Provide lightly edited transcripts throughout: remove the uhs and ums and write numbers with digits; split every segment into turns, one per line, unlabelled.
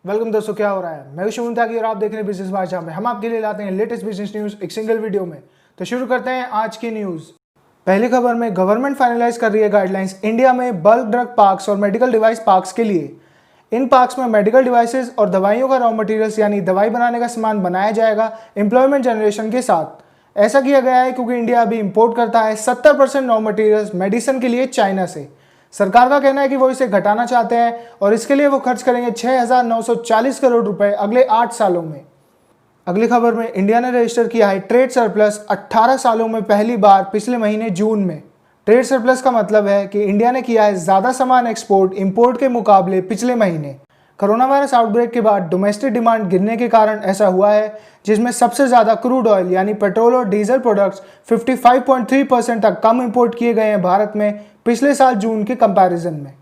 Welcome दोस्तों, क्या हो रहा है। मैं शुभम त्यागी और आप देख रहे हैं बिजनेस बाय, जहां पे हम आपके लिए लाते हैं लेटेस्ट बिजनेस न्यूज एक सिंगल वीडियो में। तो शुरू करते हैं आज की न्यूज। पहली खबर में गवर्नमेंट फाइनलाइज कर रही है गाइडलाइंस इंडिया में बल्क ड्रग पार्क्स और मेडिकल डिवाइस पार्क्स के लिए। इन पार्क्स में मेडिकल डिवाइसेस और दवाइयों का रॉ मटेरियल्स यानी दवाई बनाने का सामान बनाया जाएगा एम्प्लॉयमेंट जनरेशन के साथ। ऐसा किया गया है क्योंकि इंडिया अभी इंपोर्ट करता है 70% रॉ मटेरियल्स मेडिसिन के लिए चाइना से। सरकार का कहना है कि वो इसे घटाना चाहते हैं और इसके लिए वो खर्च करेंगे 6,940 करोड़ रुपए अगले 8 सालों में। अगली खबर में इंडिया ने रजिस्टर किया है ट्रेड सरप्लस 18 सालों में पहली बार पिछले महीने जून में। ट्रेड सरप्लस का मतलब है कि इंडिया ने किया है ज़्यादा सामान एक्सपोर्ट इंपोर्ट के मुकाबले पिछले महीने। कोरोना वायरस आउटब्रेक के बाद डोमेस्टिक डिमांड गिरने के कारण ऐसा हुआ है, जिसमें सबसे ज़्यादा क्रूड ऑयल यानी पेट्रोल और डीजल प्रोडक्ट्स 55.3% तक कम इंपोर्ट किए गए हैं भारत में पिछले साल जून के कंपैरिजन में।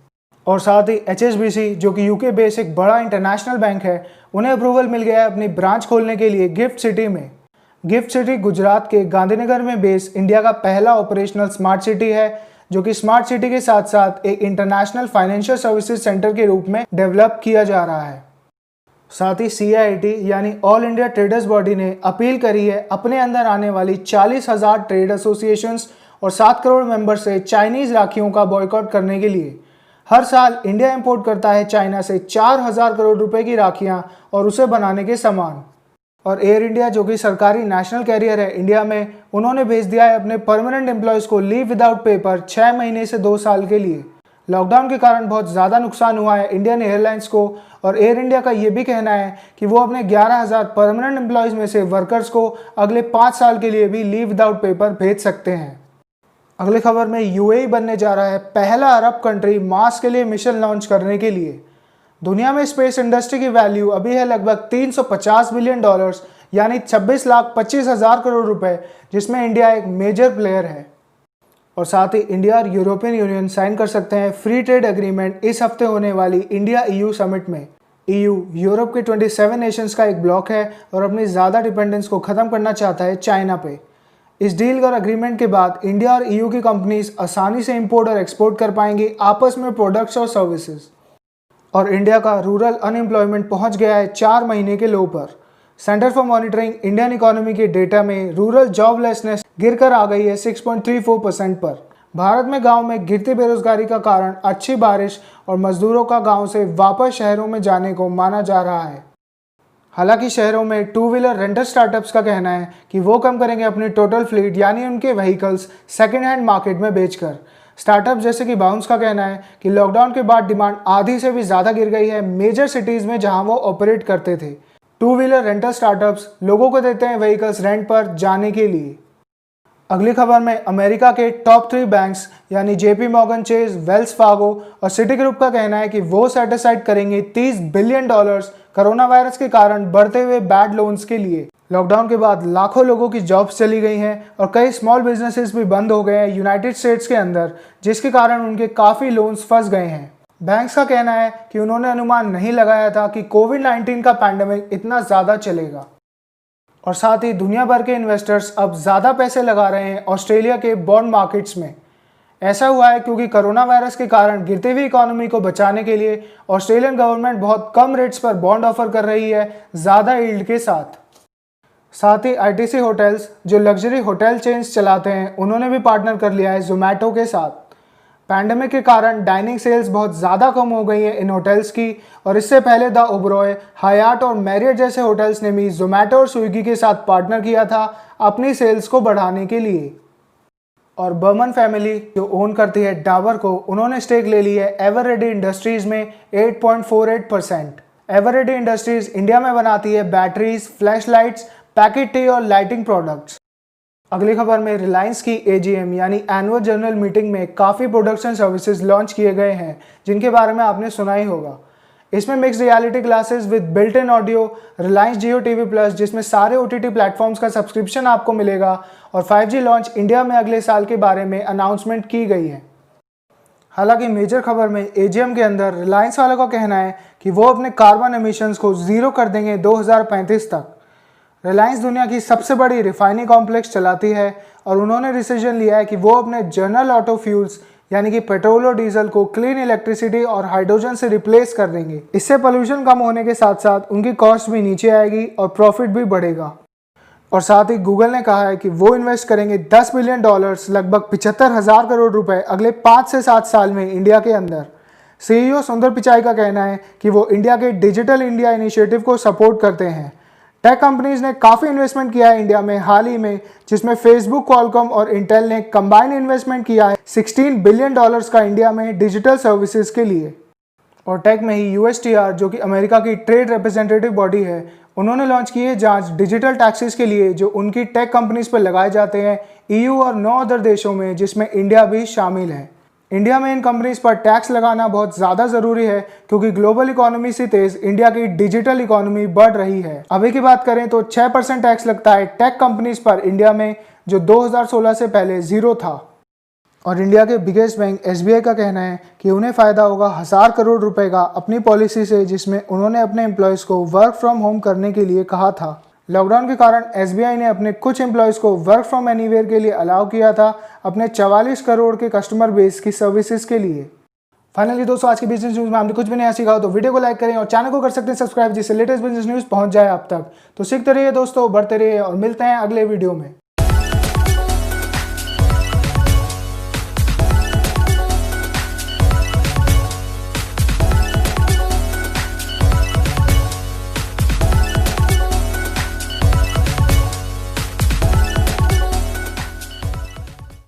और साथ ही HSBC जो कि यूके बेस्ड एक बड़ा इंटरनेशनल बैंक है, उन्हें अप्रूवल मिल गया है अपनी ब्रांच खोलने के लिए गिफ्ट सिटी में। गिफ्ट सिटी गुजरात के गांधीनगर में बेस्ड इंडिया का पहला ऑपरेशनल स्मार्ट सिटी है, जो कि स्मार्ट सिटी के साथ साथ एक इंटरनेशनल फाइनेंशियल सर्विसेज सेंटर के रूप में डेवलप किया जा रहा है। साथ ही CIIT यानी ऑल इंडिया ट्रेडर्स बॉडी ने अपील करी है अपने अंदर आने वाली 40,000 ट्रेड एसोसिएशंस और 7 करोड़ मेंबर से चाइनीज राखियों का बॉयकॉट करने के लिए। हर साल इंडिया इंपोर्ट करता है चाइना से 4,000 करोड़ रुपए की राखियां और उसे बनाने के सामान। और एयर इंडिया जो कि सरकारी नेशनल कैरियर है इंडिया में, उन्होंने भेज दिया है अपने परमानेंट एम्प्लॉयज़ को लीव विदाउट पे पर 6 महीने से 2 साल के लिए। लॉकडाउन के कारण बहुत ज़्यादा नुकसान हुआ है इंडियन एयरलाइंस को, और एयर इंडिया का ये भी कहना है कि वो अपने 11,000 परमानेंट एम्प्लॉयज़ में से वर्कर्स को अगले 5 साल के लिए भी लीव विदाउट पे पर भेज सकते हैं। अगली खबर में UAE बनने जा रहा है पहला अरब कंट्री मार्स के लिए मिशन लॉन्च करने के लिए। दुनिया में स्पेस इंडस्ट्री की वैल्यू अभी है लगभग $350 बिलियन यानी 26,25,000 करोड़ रुपए, जिसमें इंडिया एक मेजर प्लेयर है। और साथ ही इंडिया और यूरोपियन यूनियन साइन कर सकते हैं फ्री ट्रेड एग्रीमेंट इस हफ्ते होने वाली इंडिया EU समिट में। EU यूरोप के 27 नेशंस का एक ब्लॉक है और अपनी ज़्यादा डिपेंडेंस को ख़त्म करना चाहता है चाइना पे। इस डील और एग्रीमेंट के बाद इंडिया और EU की कंपनीज आसानी से इंपोर्ट और एक्सपोर्ट कर पाएंगी आपस में प्रोडक्ट्स और सर्विसेज। और इंडिया का रूरल अनएम्प्लॉयमेंट पहुंच गया है 4 महीने के लो पर। Centre for monitoring Indian economy के डेटा में रूरल जॉबलेसनेस गिरकर आ गई है 6.34% पर। भारत में गांव में गिरती बेरोजगारी का कारण अच्छी बारिश और मजदूरों का गांव से वापस शहरों में जाने को माना जा रहा है। हालांकि शहरों में 2 व्हीलर रेंटल स्टार्टअप्स का कहना है कि वो कम करेंगे अपनी टोटल फ्लीट यानी उनके व्हीकल्स सेकेंड हैंड मार्केट में बेचकर। स्टार्टअप जैसे कि बाउंस का कहना है कि लॉकडाउन के बाद डिमांड आधी से भी ज़्यादा गिर गई है मेजर सिटीज़ में जहां वो ऑपरेट करते थे। 2 व्हीलर रेंटल स्टार्टअप्स लोगों को देते हैं व्हीकल्स रेंट पर जाने के लिए। अगली खबर में अमेरिका के टॉप 3 बैंक्स यानी JP Morgan chase, Wells Fargo और सिटी ग्रुप का कहना है कि वो सेट असाइड करेंगे $30 बिलियन कोरोना वायरस के कारण बढ़ते हुए बैड लोन्स के लिए। लॉकडाउन के बाद लाखों लोगों की जॉब्स चली गई हैं और कई स्मॉल बिजनेसेस भी बंद हो गए हैं यूनाइटेड स्टेट्स के अंदर, जिसके कारण उनके काफ़ी लोन्स फंस गए हैं। बैंक्स का कहना है कि उन्होंने अनुमान नहीं लगाया था कि कोविड-19 का पैंडेमिक इतना ज़्यादा चलेगा। और साथ ही दुनिया भर के इन्वेस्टर्स अब ज़्यादा पैसे लगा रहे हैं ऑस्ट्रेलिया के बॉन्ड मार्केट्स में। ऐसा हुआ है क्योंकि कोरोना वायरस के कारण गिरती हुई इकोनॉमी को बचाने के लिए ऑस्ट्रेलियन गवर्नमेंट बहुत कम रेट्स पर बॉन्ड ऑफर कर रही है ज़्यादा यील्ड के साथ। साथ ही ITC होटल्स जो लग्जरी होटल चेन्स चलाते हैं, उन्होंने भी पार्टनर कर लिया है जोमेटो के साथ। पैंडेमिक के कारण डाइनिंग सेल्स बहुत ज़्यादा कम हो गई हैं इन होटल्स की, और इससे पहले द ओबरॉय, हयात और मैरियट जैसे होटल्स ने भी जोमेटो और स्विगी के साथ पार्टनर किया था अपनी सेल्स को बढ़ाने के लिए। और बर्मन फैमिली जो ओन करती है डाबर को, उन्होंने स्टेक ले ली है एवररेडी इंडस्ट्रीज़ में 8.48%। एवररेडी इंडस्ट्रीज़ इंडिया में बनाती है batteries, flash lights, packet T और लाइटिंग प्रोडक्ट्स। अगली खबर में रिलायंस की AGM यानी एनुअल जनरल मीटिंग में काफ़ी प्रोडक्ट्स एंड सर्विसेज लॉन्च किए गए हैं, जिनके बारे में आपने सुना ही होगा। इसमें mix reality glasses with built in audio, Reliance Jio TV plus जिसमें सारे OTT प्लेटफॉर्म्स का सब्सक्रिप्शन आपको मिलेगा, और 5G लॉन्च इंडिया में अगले साल के बारे में अनाउंसमेंट की गई है। हालांकि मेजर खबर में AGM के अंदर रिलायंस वालों का कहना है कि वो अपने कार्बन एमिशंस को ज़ीरो कर देंगे 2035 तक। रिलायंस दुनिया की सबसे बड़ी रिफाइनिंग कॉम्प्लेक्स चलाती है और उन्होंने डिसीजन लिया है कि वो अपने जनरल ऑटो फ्यूल्स यानी कि पेट्रोल और डीजल को क्लीन इलेक्ट्रिसिटी और हाइड्रोजन से रिप्लेस कर देंगे। इससे पोल्यूशन कम होने के साथ साथ उनकी कॉस्ट भी नीचे आएगी और प्रॉफिट भी बढ़ेगा। और साथ ही गूगल ने कहा है कि वो इन्वेस्ट करेंगे $10 बिलियन, लगभग 75,000 करोड़ रुपए अगले 5 से 7 साल में इंडिया के अंदर। सीईओ सुंदर पिचाई का कहना है कि वो इंडिया के डिजिटल इंडिया इनिशिएटिव को सपोर्ट करते हैं। टेक कंपनीज ने काफ़ी इन्वेस्टमेंट किया है इंडिया में हाल ही में, जिसमें फेसबुक, क्वालकॉम और इंटेल ने कंबाइंड इन्वेस्टमेंट किया है $16 बिलियन का इंडिया में डिजिटल सर्विसेज के लिए। और टेक में ही USTR, जो कि अमेरिका की ट्रेड रिप्रेजेंटेटिव बॉडी है, उन्होंने लॉन्च की है जांच डिजिटल टैक्सेस के लिए जो उनकी टेक कंपनीज पर लगाए जाते हैं EU और 9 अदर देशों में, जिसमें इंडिया भी शामिल है। इंडिया में इन कंपनीज पर टैक्स लगाना बहुत ज़्यादा ज़रूरी है क्योंकि ग्लोबल इकोनॉमी से तेज इंडिया की डिजिटल इकोनॉमी बढ़ रही है। अभी की बात करें तो 6% टैक्स लगता है टेक कंपनीज पर इंडिया में, जो 2016 से पहले 0 था। और इंडिया के बिगेस्ट बैंक SBI का कहना है कि उन्हें फ़ायदा होगा 1000 करोड़ रुपए का अपनी पॉलिसी से, जिसमें उन्होंने अपने एम्प्लॉयज़ को वर्क फ्रॉम होम करने के लिए कहा था। लॉकडाउन के कारण SBI ने अपने कुछ एम्प्लॉयज़ को वर्क फ्रॉम एनीवेयर के लिए अलाउ किया था अपने 44 करोड़ के कस्टमर बेस की सर्विसेज के लिए। फाइनली दोस्तों, आज की बिजनेस न्यूज़ में हमने कुछ भी नया सीखा हो तो वीडियो को लाइक करें और चैनल को कर सकते हैं सब्सक्राइब, जिससे लेटेस्ट बिजनेस न्यूज़ पहुंच जाए आप तक। तो सीखते रहिए दोस्तों, बढ़ते रहिए और मिलते हैं अगले वीडियो में।